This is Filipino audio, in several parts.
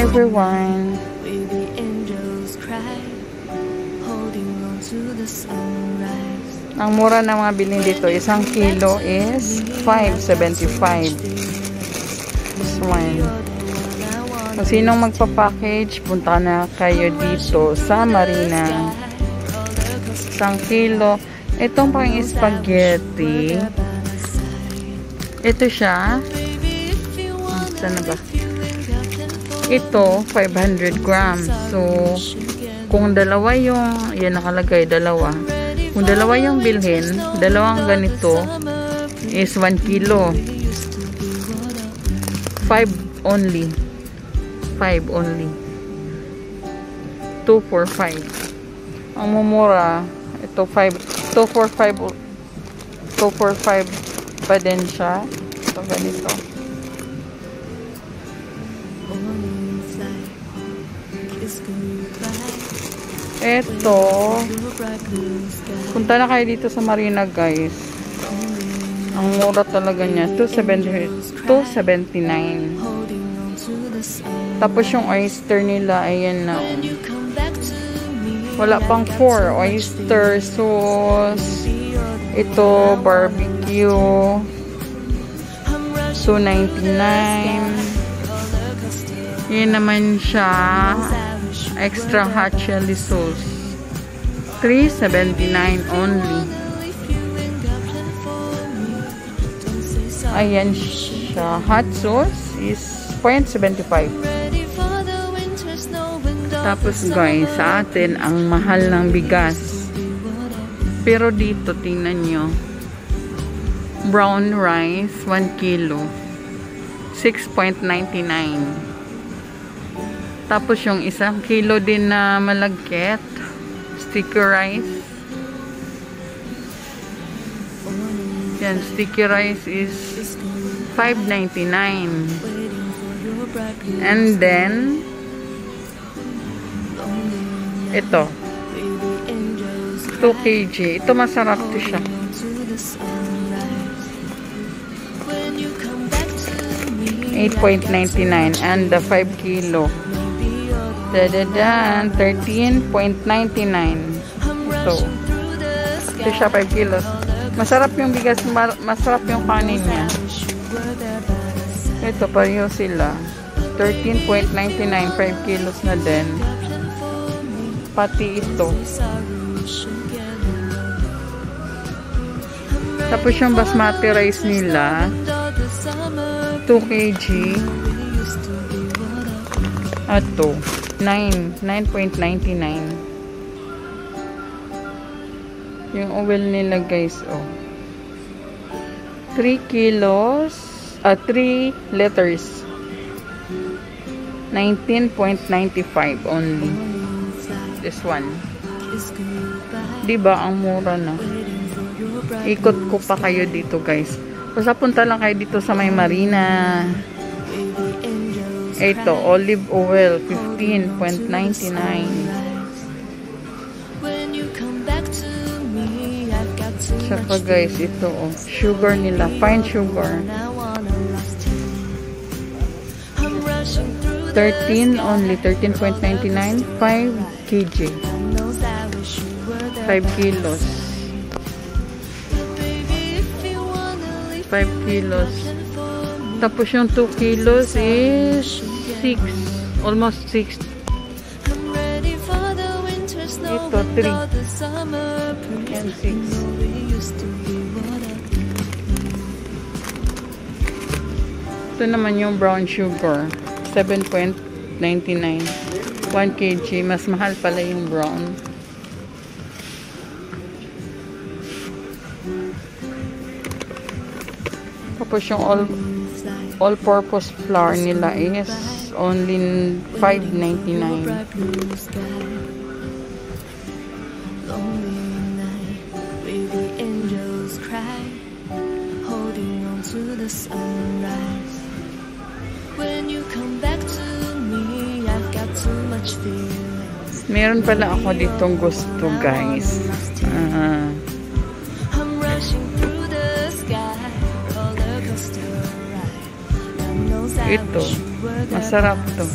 everyone. Ang mura na mga bilhin dito, isang kilo is 5.75. This one. Kung sinong magpa-package, punta na kayo dito sa Marina. Isang kilo. Itong pang spaghetti. Ito siya. Saan na ba? Ito, 500 grams. So, kung dalawa yung, yan nakalagay, dalawa. Kung dalawa yung bilhin, dalawang ganito is 1 kilo. 5 only. 5 only. 2 for 5. Ang mumura, ito 5. 2 for 5. 2 for 5 pa din siya. Ito ganito. Ito, punta na kayo dito sa Marina, guys. Ang mura talaga niya, 279. Tapos yung oyster nila, ayan na. Wala pang 4. Oyster sauce. Ito, barbecue. 299. Yan naman siya. Extra hot chili sauce. 379 only. Ayan siya. Hot sauce is 0.75. Tapos guys, sa atin ang mahal ng bigas. Pero dito tingnan nyo. Brown rice 1 kilo 6.99. Tapos yung isang kilo din na malagkit, sticky rice. Yan, sticky rice is 5.99. And then, ito, 2 kg. Ito masarap to siya. $8.99 and the 5 kilo. Dadadaan, 13.99. Ito. Ito siya, 5 kilos. Masarap yung bigas, masarap yung kanin niya. Ito, pareho sila. 13.99, 5 kilos na din. Pati ito. Tapos yung basmati rice nila, 2 kg. Ato. 9.99. Yung oil nila, guys, oh. 3 kilos, 3 liters. 19.95 only. This one. Diba, ang mura na. Ikot ko pa kayo dito, guys. Basta punta lang kayo dito sa may Marina. Ito, olive oil, 15.99. Saka guys, ito, oh, sugar nila, fine sugar. 13 only, 13.99, 5 kg. 5 kilos. 5 kilos. Tapos yung 2 kilos is 6. Almost 6. Ito, 3. And 6. Ito naman yung brown sugar. 7.99. 1 kg. Mas mahal pala yung brown. Tapos yung all-purpose flour nila is only $5.99. Meron pala ako ditong gusto, guys. Ito, masarap to.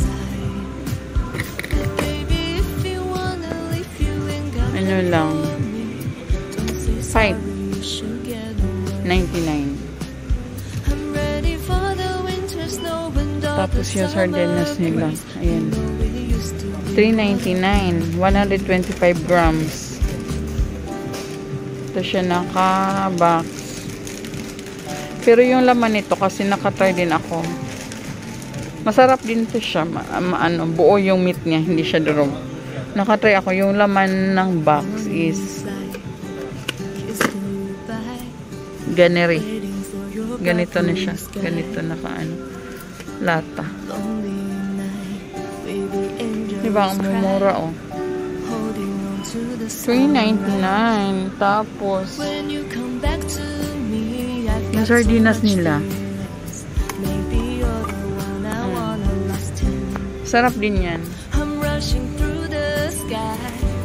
ano lang, 5.99. Tapos yung sardinas nila, ayan, 3.99, 125 grams. Ito siya naka-box. Pero yung laman nito, kasi nakatry din ako, masarap din to siya. Buo yung meat niya, hindi siya durog. Nakatry ako, yung laman ng box is ganeri. Ganito na siya. Ganito lata. Diba ang mumura, oh. 3.99. Tapos yung sardinas nila, sarap din yan.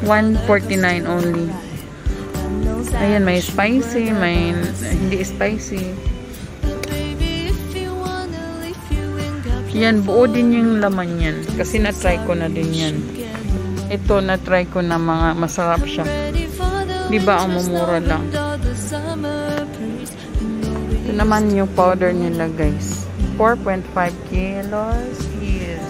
1.49 only. Ayan, may spicy, may hindi spicy. Yan, buo din yung laman yan. Kasi na-try ko na din yan. Ito, na-try ko na mga masarap siya. Diba ang mumura lang. Ito naman yung powder nila, guys. 4.5 kilos is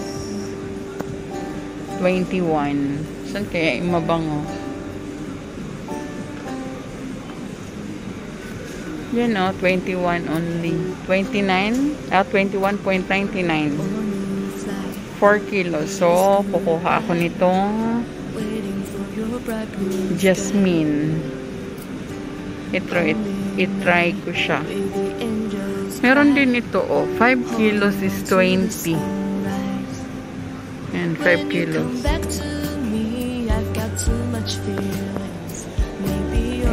21. Saan kaya yung mabango? Yan, oh, 21 only. 21.99. 4 kilos. So, kukuha ako nitong jasmine. I-try ko siya. Meron din ito, oh. 5 kilos is 20. And 5 kilos.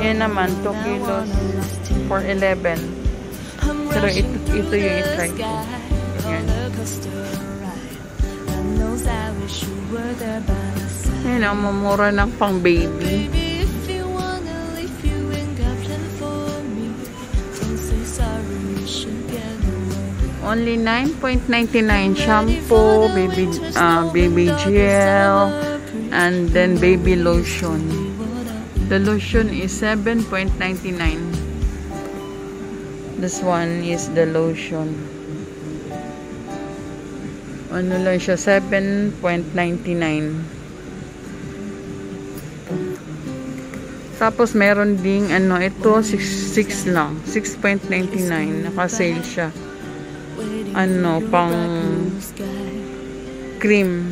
Ayan naman, 2 kilos for 11. Pero ito yung i-try ko. Ayan. Ayan, ang mamura ng pang baby. Only 9.99 shampoo, baby gel, and then baby lotion. The lotion is 7.99. This one is the lotion. Ano lang siya, 7.99. Tapos meron ding ito 6 lang, 6.99. Naka-sale siya. Pang cream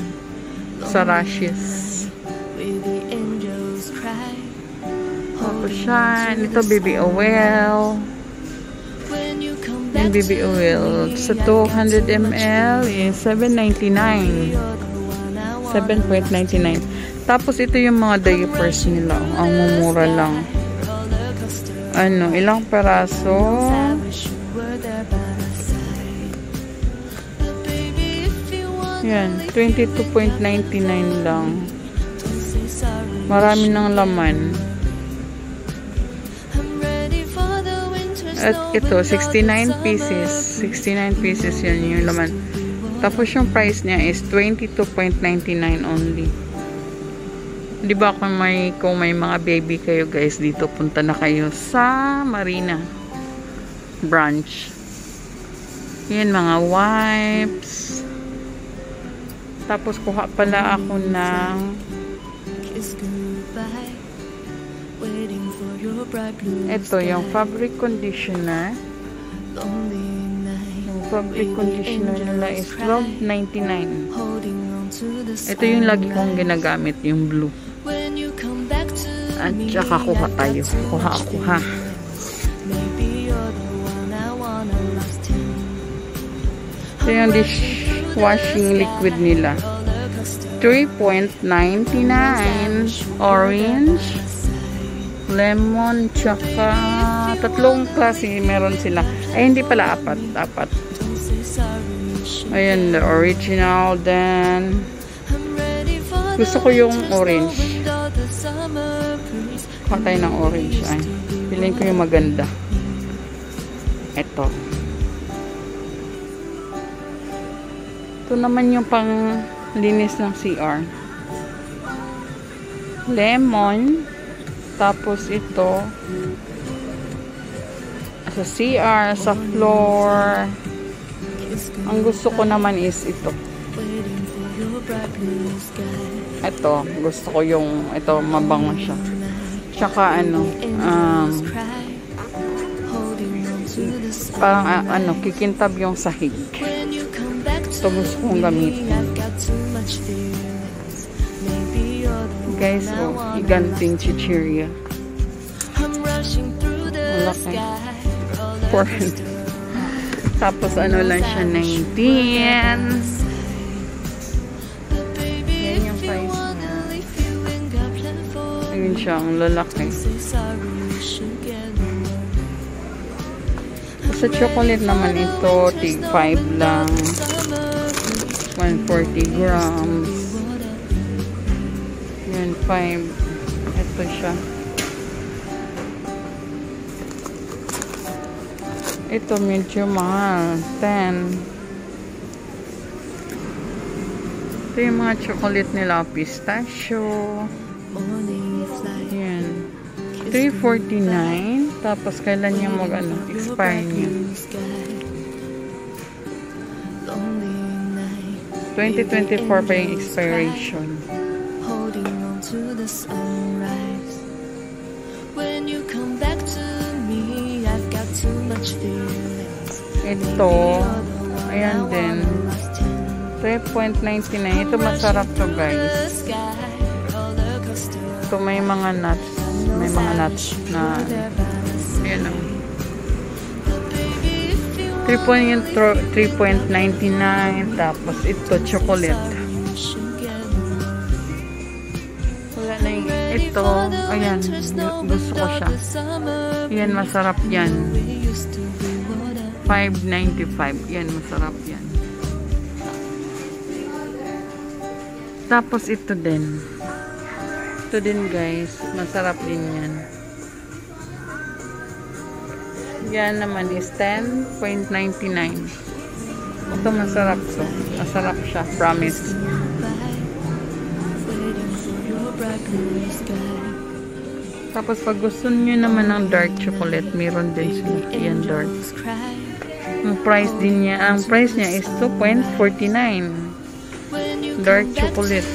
sa rashes. Tapos siya, ito baby oil. Yung baby oil sa 200 ml is 7.99. 7.99. Tapos ito yung mga diapers nila. Ang mumura lang. Ilang peraso? Yan, 22.99 lang. Marami ng laman. At ito, 69 pieces. 69 pieces yan yung laman. Tapos yung price niya is 22.99 only. Diba kung may mga baby kayo guys, dito punta na kayo sa Marina branch. Yan, mga wipes. Tapos kuha pala ako ng ito, yung fabric conditioner. Yung fabric conditioner nila is $12.99. Ito yung lagi kong ginagamit, yung blue. At saka kuha tayo. Kuha ako, ha. Ito yung dishwashing liquid nila. 3.99. Orange, lemon, tsaka tatlong klase meron sila. Ay, hindi pala, apat. Ayan, the original. Then gusto ko yung orange. Kuha tayo ng orange. Ay, piliin ko yung maganda. Ito naman yung pang linis ng CR. lemon. Tapos ito sa CR, sa floor. Ang gusto ko naman is ito. Ito, gusto ko yung ito, mabango siya. Tsaka ano, parang kikintab yung sahig. Ito gusto kong gamitin. Guys, higanting chichirya. Malaki. Tapos ano lang siya, 19. Yan yung price niya. Ayun siya, ang lalaki. Sa chocolate naman ito, tig 5 lang. 140 grams. Yan, 5. Ito siya. Ito medyo mahal. 10. Ito yung mga chocolate nila. Pistachio. Yan. 349. Tapos kailan yung expire niya? 2024 pa yung expiration. Ito, ayan din. 3.99. Ito masarap to, guys. Ito may mga nuts. May mga nuts na ayan o. 3.99. Tapos ito, chocolate. Wala na yung ito. Ayan, gusto ko siya. Yan, masarap yan. 5.95. Yan, masarap yan. Tapos ito din. Ito din, guys. Masarap din yan. Yan naman is 10.99. Ito masarap to. Masarap siya. Promise. Tapos pag gusto niyo naman ng dark chocolate, meron din sila. Yan, dark. Ang price niya is 2.49. Dark chocolate.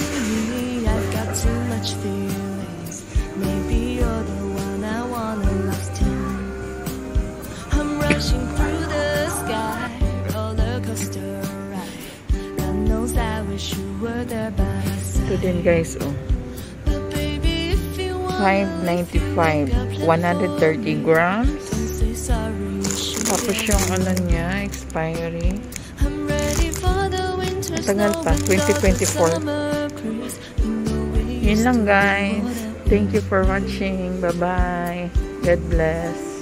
Ito din, guys, oh. 5.95. 130 grams. Tapos yung niya, expiry. Matagal pa, 2024. Yun lang, guys. Thank you for watching. Bye-bye. God bless.